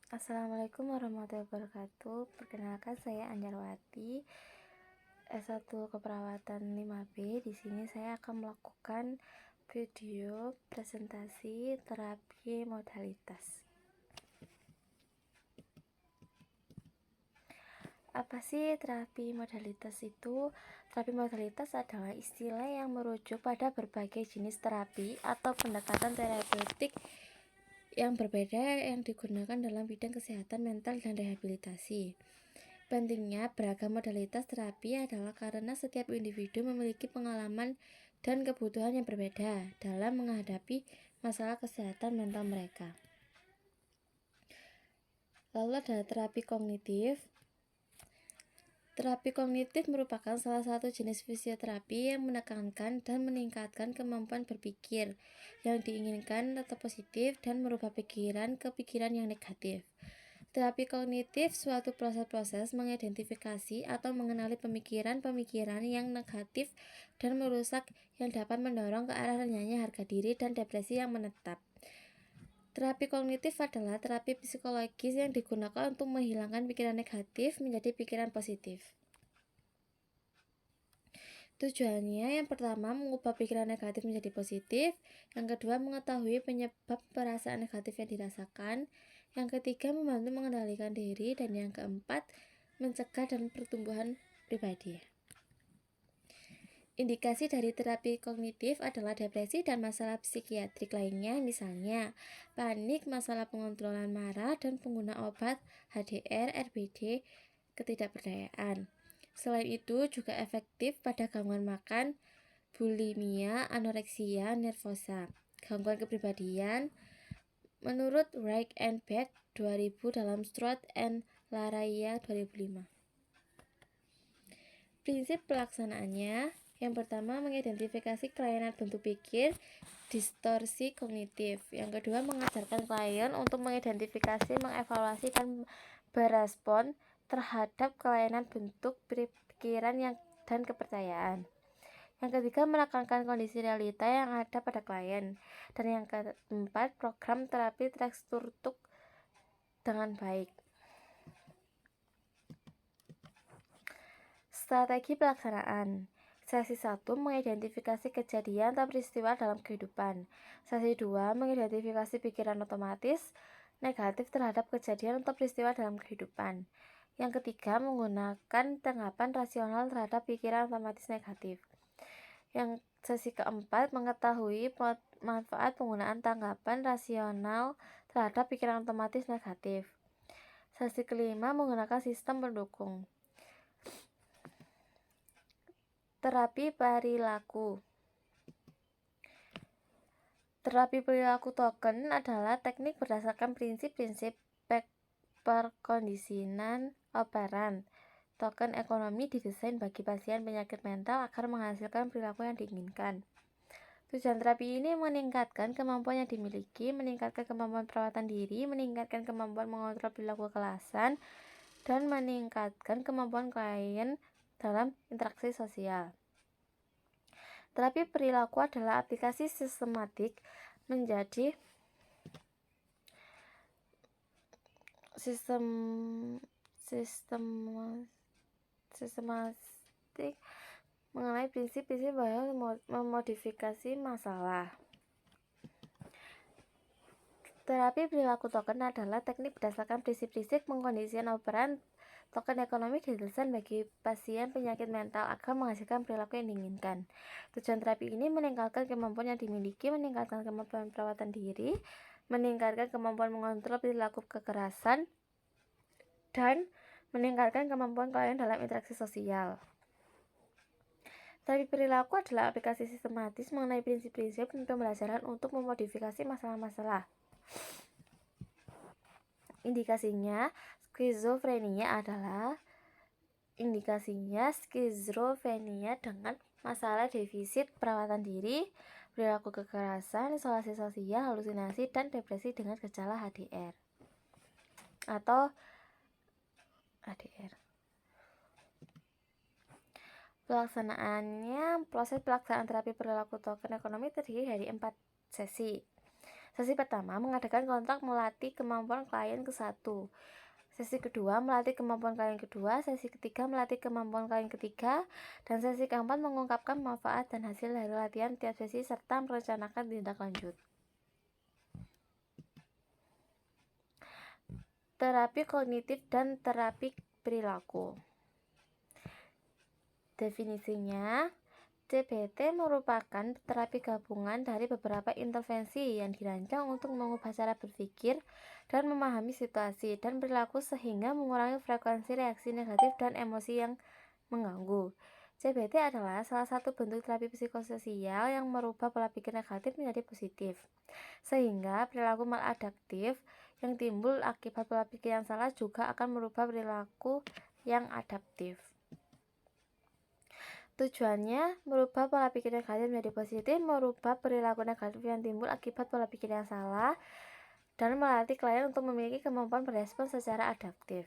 Assalamualaikum warahmatullahi wabarakatuh. Perkenalkan saya Anjarwati, S1 Keperawatan 5B. Di sini saya akan melakukan video presentasi terapi modalitas. Apa sih terapi modalitas itu? Terapi modalitas adalah istilah yang merujuk pada berbagai jenis terapi atau pendekatan terapeutik yang berbeda yang digunakan dalam bidang kesehatan mental dan rehabilitasi. Pentingnya beragam modalitas terapi adalah karena setiap individu memiliki pengalaman dan kebutuhan yang berbeda dalam menghadapi masalah kesehatan mental mereka. Lalu ada terapi kognitif. Terapi kognitif merupakan salah satu jenis fisioterapi yang menekankan dan meningkatkan kemampuan berpikir yang diinginkan atau positif dan merubah pikiran ke pikiran yang negatif. Terapi kognitif suatu proses-proses mengidentifikasi atau mengenali pemikiran-pemikiran yang negatif dan merusak yang dapat mendorong ke arah rendahnya harga diri dan depresi yang menetap. Terapi kognitif adalah terapi psikologis yang digunakan untuk menghilangkan pikiran negatif menjadi pikiran positif. Tujuannya yang pertama mengubah pikiran negatif menjadi positif, yang kedua mengetahui penyebab perasaan negatif yang dirasakan, yang ketiga membantu mengendalikan diri, dan yang keempat mencegah dan pertumbuhan pribadi. Indikasi dari terapi kognitif adalah depresi dan masalah psikiatrik lainnya, misalnya panik, masalah pengontrolan marah, dan pengguna obat HDR, RBD, ketidakberdayaan. Selain itu juga efektif pada gangguan makan, bulimia, anoreksia nervosa, gangguan kepribadian. Menurut Wright and Beck 2000 dalam Stroud and Laraya 2005. Prinsip pelaksanaannya, yang pertama mengidentifikasi kelainan bentuk pikir, distorsi kognitif. Yang kedua mengajarkan klien untuk mengidentifikasi, mengevaluasi, dan berespon terhadap kelainan bentuk pikiran dan kepercayaan. Yang ketiga menekankan kondisi realita yang ada pada klien. Dan yang keempat program terapi terstruktur dengan baik. Strategi pelaksanaan. Sesi 1 mengidentifikasi kejadian atau peristiwa dalam kehidupan. Sesi 2 mengidentifikasi pikiran otomatis negatif terhadap kejadian atau peristiwa dalam kehidupan. Yang ketiga menggunakan tanggapan rasional terhadap pikiran otomatis negatif. Yang sesi keempat mengetahui manfaat penggunaan tanggapan rasional terhadap pikiran otomatis negatif. Sesi kelima menggunakan sistem pendukung. Terapi perilaku. Terapi perilaku token adalah teknik berdasarkan prinsip-prinsip perkondisian operan. Token ekonomi didesain bagi pasien penyakit mental agar menghasilkan perilaku yang diinginkan. Tujuan terapi ini meningkatkan kemampuan yang dimiliki, meningkatkan kemampuan perawatan diri, meningkatkan kemampuan mengontrol perilaku kekerasan, dan meningkatkan kemampuan klien dalam interaksi sosial. Terapi perilaku adalah aplikasi sistematik menjadi sistematik mengenai prinsip-prinsip bahwa memodifikasi masalah. Terapi perilaku token adalah teknik berdasarkan prinsip-prinsip pengkondisian operan. Token ekonomi didesain bagi pasien penyakit mental agar menghasilkan perilaku yang diinginkan. Tujuan terapi ini meningkatkan kemampuan yang dimiliki, meningkatkan kemampuan perawatan diri, meningkatkan kemampuan mengontrol perilaku kekerasan, dan meningkatkan kemampuan klien dalam interaksi sosial. Terapi perilaku adalah aplikasi sistematis mengenai prinsip-prinsip dan pembelajaran untuk memodifikasi masalah-masalah. Indikasinya skizofrenia dengan masalah defisit perawatan diri, perilaku kekerasan, isolasi sosial, halusinasi, dan depresi dengan gejala HDR atau ADR. Proses pelaksanaan terapi perilaku token ekonomi terdiri dari 4 sesi. Sesi pertama mengadakan kontak melatih kemampuan klien ke-1. Sesi kedua melatih kemampuan klien kedua, sesi ketiga melatih kemampuan klien ketiga, dan sesi keempat mengungkapkan manfaat dan hasil dari latihan tiap sesi serta merencanakan tindak lanjut. Terapi kognitif dan terapi perilaku. Definisinya, CBT merupakan terapi gabungan dari beberapa intervensi yang dirancang untuk mengubah cara berpikir dan memahami situasi dan perilaku sehingga mengurangi frekuensi reaksi negatif dan emosi yang mengganggu. CBT adalah salah satu bentuk terapi psikososial yang merubah pola pikir negatif menjadi positif, sehingga perilaku maladaptif yang timbul akibat pola pikir yang salah juga akan merubah perilaku yang adaptif. Tujuannya merubah pola pikir negatif menjadi positif, merubah perilaku negatif yang timbul akibat pola pikir yang salah, dan melatih klien untuk memiliki kemampuan berespon secara adaptif.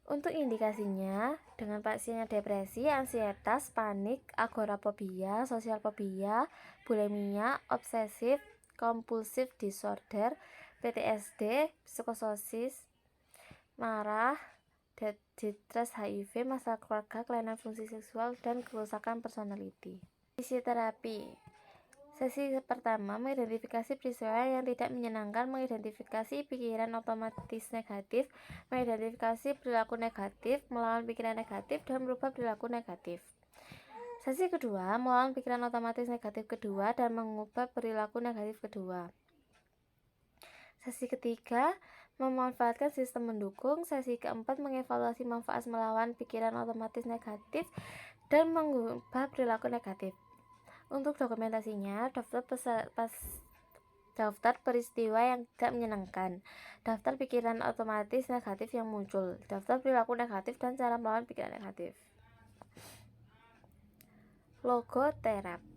Untuk indikasinya, dengan pasiennya depresi, ansietas, panik, agorafobia, sosial fobia, bulimia, obsesif, kompulsif disorder, PTSD, psikososis, marah, distress HIV, masalah keluarga, kelainan fungsi seksual, dan kerusakan personality. Fisioterapi. Sesi pertama mengidentifikasi peristiwa yang tidak menyenangkan, mengidentifikasi pikiran otomatis negatif, mengidentifikasi perilaku negatif, melawan pikiran negatif, dan merubah perilaku negatif. Sesi kedua melawan pikiran otomatis negatif kedua dan mengubah perilaku negatif kedua. Sesi ketiga memanfaatkan sistem mendukung. Sesi keempat mengevaluasi manfaat melawan pikiran otomatis negatif dan mengubah perilaku negatif. Untuk dokumentasinya, daftar peristiwa yang tidak menyenangkan, daftar pikiran otomatis negatif yang muncul, daftar perilaku negatif dan cara melawan pikiran negatif. Logoterapi.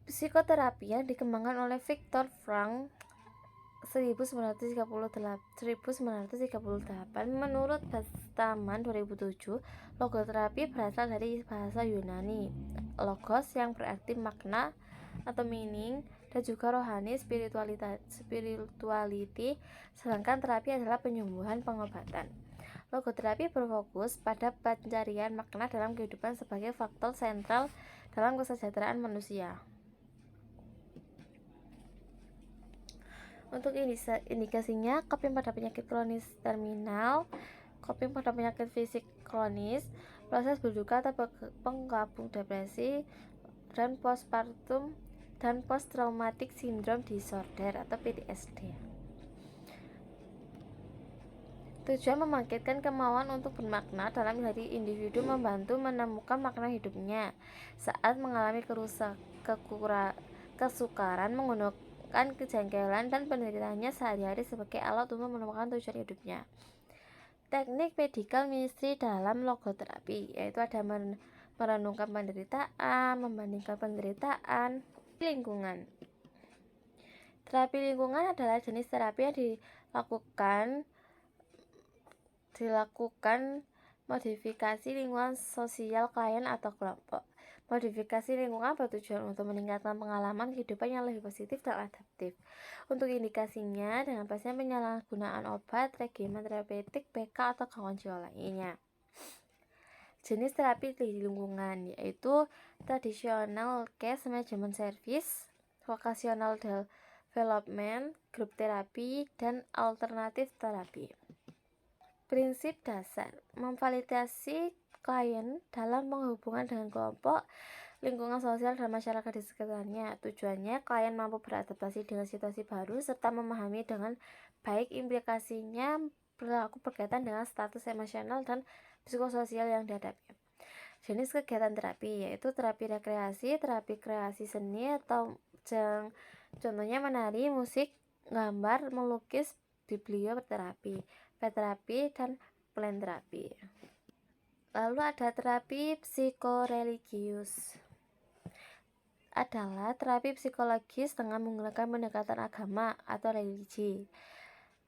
Psikoterapi yang dikembangkan oleh Viktor Frankl 1938. Menurut Bastaman 2007, logoterapi berasal dari bahasa Yunani logos yang berarti makna atau meaning dan juga rohani spirituality, sedangkan terapi adalah penyembuhan pengobatan. Logoterapi berfokus pada pencarian makna dalam kehidupan sebagai faktor sentral dalam kesejahteraan manusia. Untuk indikasinya, coping pada penyakit kronis terminal, coping pada penyakit fisik kronis, proses berduka atau penggabung depresi, dan postpartum dan post traumatic syndrome disorder atau PTSD. Tujuan membangkitkan kemauan untuk bermakna dalam diri individu, membantu menemukan makna hidupnya saat mengalami kesukaran, menggunakan kejanggalan dan penderitaannya sehari-hari sebagai alat untuk menemukan tujuan hidupnya. Teknik medical ministry dalam logoterapi yaitu ada merenungkan penderitaan, membandingkan penderitaan, lingkungan. Terapi lingkungan adalah jenis terapi yang dilakukan modifikasi lingkungan sosial klien atau kelompok. Modifikasi lingkungan bertujuan untuk meningkatkan pengalaman kehidupan yang lebih positif dan adaptif. Untuk indikasinya, dengan pasien penyalahgunaan obat, regimen terapeutik, BK, atau gangguan jiwa lainnya. Jenis terapi di lingkungan yaitu traditional case management service, vocational development, group terapi, dan alternatif terapi. Prinsip dasar memfasilitasi klien dalam penghubungan dengan kelompok, lingkungan sosial, dan masyarakat di sekitarnya. Tujuannya klien mampu beradaptasi dengan situasi baru serta memahami dengan baik implikasinya berlaku berkaitan dengan status emosional dan psikososial yang dihadapi. Jenis kegiatan terapi yaitu terapi rekreasi, terapi kreasi seni atau contohnya menari, musik, gambar, melukis, biblioterapi, terapi, dan plan terapi. Lalu ada terapi psikoreligius. Adalah terapi psikologis dengan menggunakan pendekatan agama atau religi.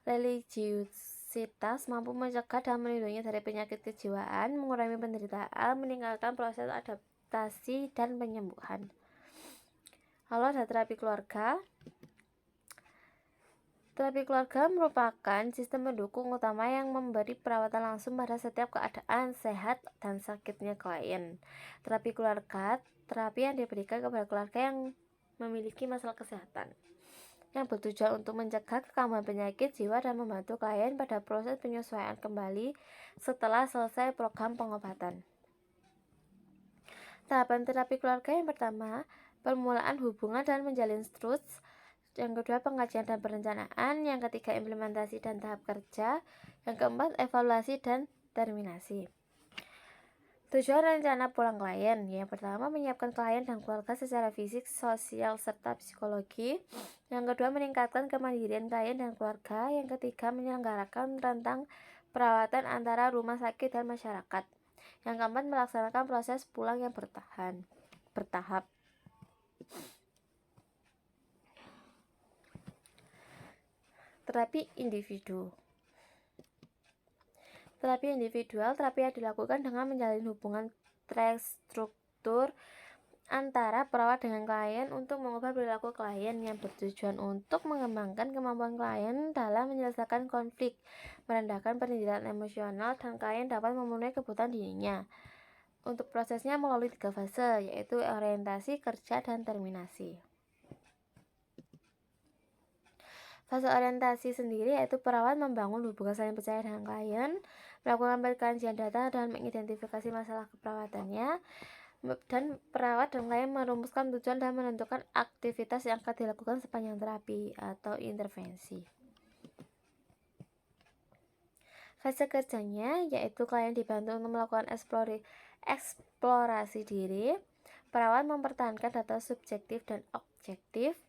Religiusitas mampu mencegah dan melindungi dari penyakit kejiwaan, mengurangi penderitaan, meningkatkan proses adaptasi dan penyembuhan. Lalu ada terapi keluarga. Terapi keluarga merupakan sistem pendukung utama yang memberi perawatan langsung pada setiap keadaan sehat dan sakitnya klien. Terapi keluarga, terapi yang diberikan kepada keluarga yang memiliki masalah kesehatan, yang bertujuan untuk mencegah kekambuhan penyakit jiwa dan membantu klien pada proses penyesuaian kembali setelah selesai program pengobatan. Tahapan terapi keluarga yang pertama, permulaan hubungan dan menjalin trust. Yang kedua, pengajian dan perencanaan. Yang ketiga, implementasi dan tahap kerja. Yang keempat, evaluasi dan terminasi. Tujuan rencana pulang klien. Yang pertama, menyiapkan klien dan keluarga secara fisik, sosial, serta psikologi. Yang kedua, meningkatkan kemandirian klien dan keluarga. Yang ketiga, menyelenggarakan rentang perawatan antara rumah sakit dan masyarakat. Yang keempat, melaksanakan proses pulang yang bertahap. Terapi individu. Terapi individual, terapi yang dilakukan dengan menjalin hubungan terstruktur antara perawat dengan klien untuk mengubah perilaku klien, yang bertujuan untuk mengembangkan kemampuan klien dalam menyelesaikan konflik, merendahkan penderitaan emosional, dan klien dapat memenuhi kebutuhan dirinya. Untuk prosesnya melalui 3 fase, yaitu orientasi, kerja, dan terminasi. Fase orientasi sendiri yaitu perawat membangun hubungan saling percaya dengan klien, melakukan perkajian data dan mengidentifikasi masalah keperawatannya, dan perawat dan klien merumuskan tujuan dan menentukan aktivitas yang akan dilakukan sepanjang terapi atau intervensi. Fase kerjanya yaitu klien dibantu untuk melakukan eksplorasi diri, perawat mempertahankan data subjektif dan objektif,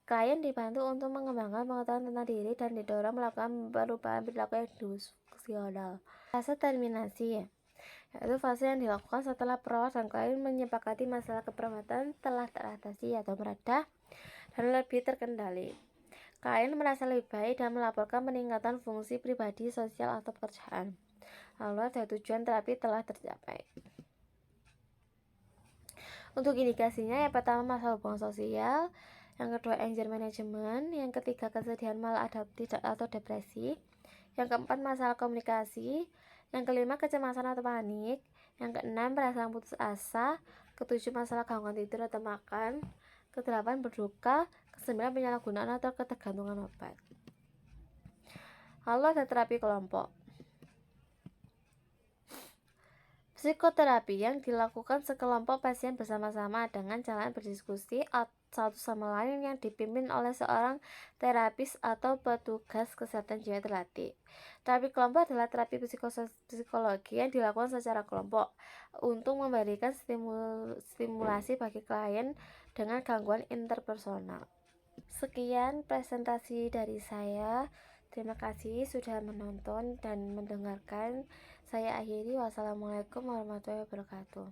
klien dibantu untuk mengembangkan pengetahuan tentang diri dan didorong melakukan perubahan perilaku edukasional. Fase terminasi yaitu fase yang dilakukan setelah perawat dan klien menyepakati masalah keperawatan telah teratasi atau mereda dan lebih terkendali. Klien merasa lebih baik dan melaporkan peningkatan fungsi pribadi, sosial, atau pekerjaan. Lalu ada tujuan terapi telah tercapai. Untuk indikasinya, yang pertama masalah hubungan sosial, yang kedua anger management, yang ketiga kesedihan maladaptif atau depresi, yang keempat masalah komunikasi, yang kelima kecemasan atau panik, yang keenam perasaan putus asa, ketujuh masalah gangguan tidur atau makan, kedelapan berduka, kesembilan penyalahgunaan atau ketergantungan obat. Lalu ada terapi kelompok. Psikoterapi yang dilakukan sekelompok pasien bersama-sama dengan jalan berdiskusi satu sama lain yang dipimpin oleh seorang terapis atau petugas kesehatan jiwa terlatih. Terapi kelompok adalah terapi psikologi yang dilakukan secara kelompok untuk memberikan stimulasi bagi klien dengan gangguan interpersonal. Sekian presentasi dari saya. Terima kasih sudah menonton dan mendengarkan. Saya akhiri. Wassalamualaikum warahmatullahi wabarakatuh.